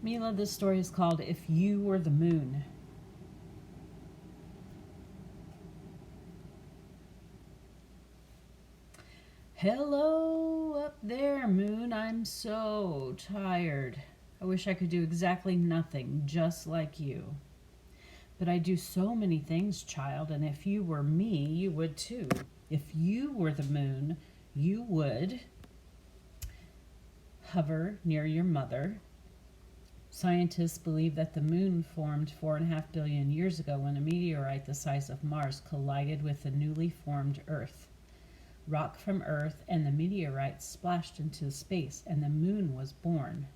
Mila, this story is called If You Were the Moon. Hello up there, Moon. I'm so tired. I wish I could do exactly nothing, just like you. But I do so many things, child, and if you were me, you would too. If you were the moon, you would hover near your mother. Scientists believe that the moon formed 4.5 billion years ago when a meteorite the size of Mars collided with the newly formed Earth. Rock from Earth and the meteorite splashed into space, and the moon was born.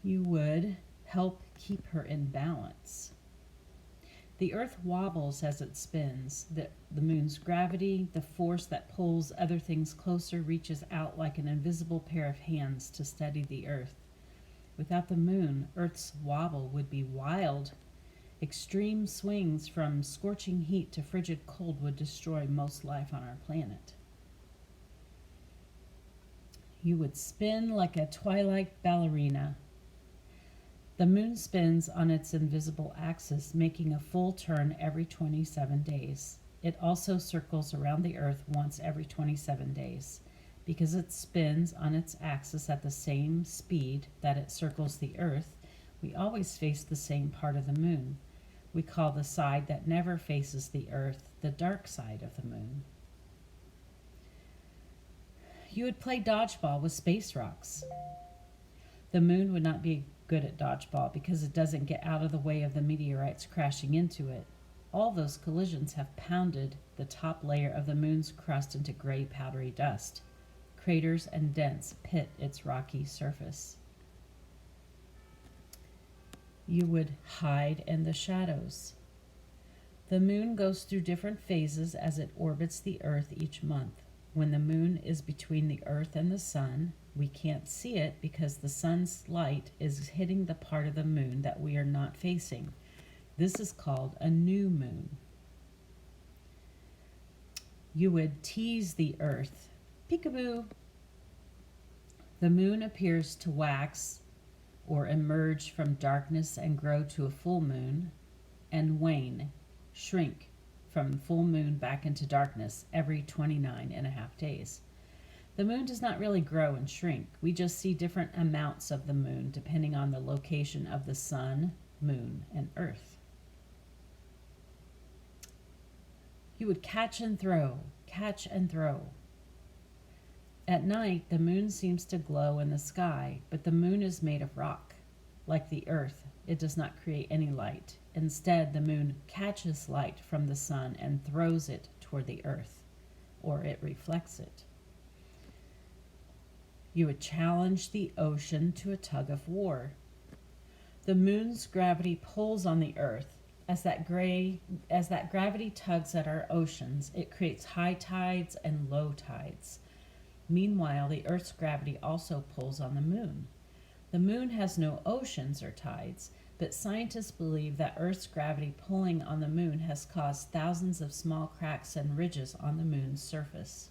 You would help keep her in balance. The Earth wobbles as it spins. The moon's gravity, the force that pulls other things closer, reaches out like an invisible pair of hands to steady the Earth. Without the moon, Earth's wobble would be wild. Extreme swings from scorching heat to frigid cold would destroy most life on our planet. You would spin like a twilight ballerina. The moon spins on its invisible axis, making a full turn every 27 days. It also circles around the Earth once every 27 days. Because it spins on its axis at the same speed that it circles the Earth, we always face the same part of the moon. We call the side that never faces the Earth the dark side of the moon. You would play dodgeball with space rocks. The moon would not be good at dodgeball because it doesn't get out of the way of the meteorites crashing into it. All those collisions have pounded the top layer of the moon's crust into gray, powdery dust. Craters and dents pit its rocky surface. You would hide in the shadows. The moon goes through different phases as it orbits the Earth each month. When the moon is between the Earth and the sun, we can't see it because the sun's light is hitting the part of the moon that we are not facing. This is called a new moon. You would tease the Earth. Peekaboo. The moon appears to wax or emerge from darkness and grow to a full moon, and wane, shrink from full moon back into darkness every 29.5 days. The moon does not really grow and shrink. We just see different amounts of the moon depending on the location of the sun, moon, and Earth. You would catch and throw, catch and throw. At night, the moon seems to glow in the sky, but the moon is made of rock. Like the Earth, it does not create any light. Instead, the moon catches light from the sun and throws it toward the Earth, or it reflects it. You would challenge the ocean to a tug of war. The moon's gravity pulls on the Earth. As that gravity tugs at our oceans, it creates high tides and low tides. Meanwhile, the Earth's gravity also pulls on the moon. The moon has no oceans or tides, but scientists believe that Earth's gravity pulling on the moon has caused thousands of small cracks and ridges on the moon's surface.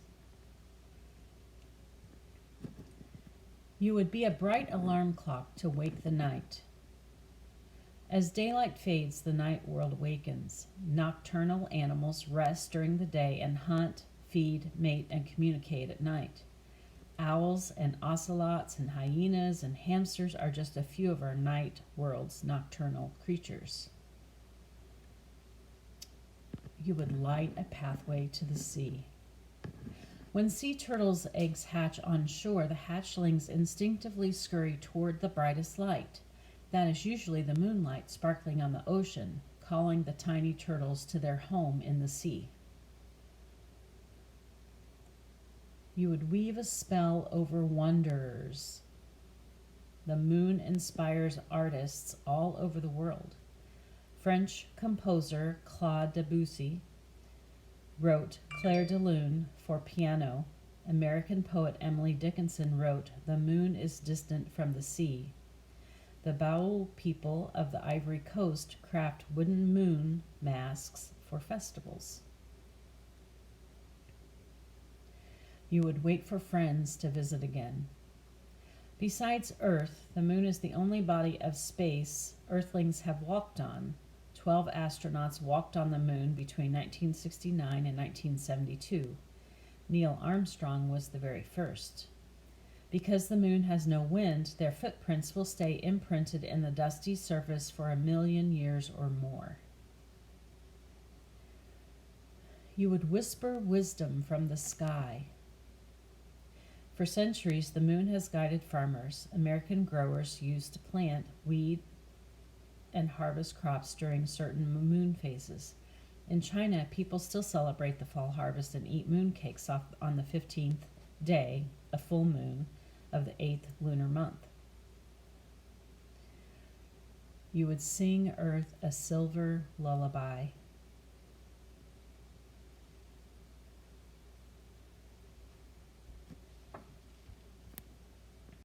You would be a bright alarm clock to wake the night. As daylight fades, the night world wakens. Nocturnal animals rest during the day and hunt, feed, mate, and communicate at night. Owls and ocelots and hyenas and hamsters are just a few of our night world's nocturnal creatures. You would light a pathway to the sea. When sea turtles' eggs hatch on shore, the hatchlings instinctively scurry toward the brightest light. That is usually the moonlight sparkling on the ocean, calling the tiny turtles to their home in the sea. You would weave a spell over wonders. The moon inspires artists all over the world. French composer Claude Debussy wrote Clair de Lune for piano. American poet Emily Dickinson wrote The Moon is Distant from the Sea. The Baoul people of the Ivory Coast craft wooden moon masks for festivals. You would wait for friends to visit again. Besides Earth, the moon is the only body of space Earthlings have walked on. 12 astronauts walked on the moon between 1969 and 1972. Neil Armstrong was the very first. Because the moon has no wind, their footprints will stay imprinted in the dusty surface for 1,000,000 years or more. You would whisper wisdom from the sky. For centuries, the moon has guided farmers. American growers used to plant, weed, and harvest crops during certain moon phases. In China, people still celebrate the fall harvest and eat mooncakes on the 15th day, a full moon, of the 8th lunar month. You would sing Earth a silver lullaby.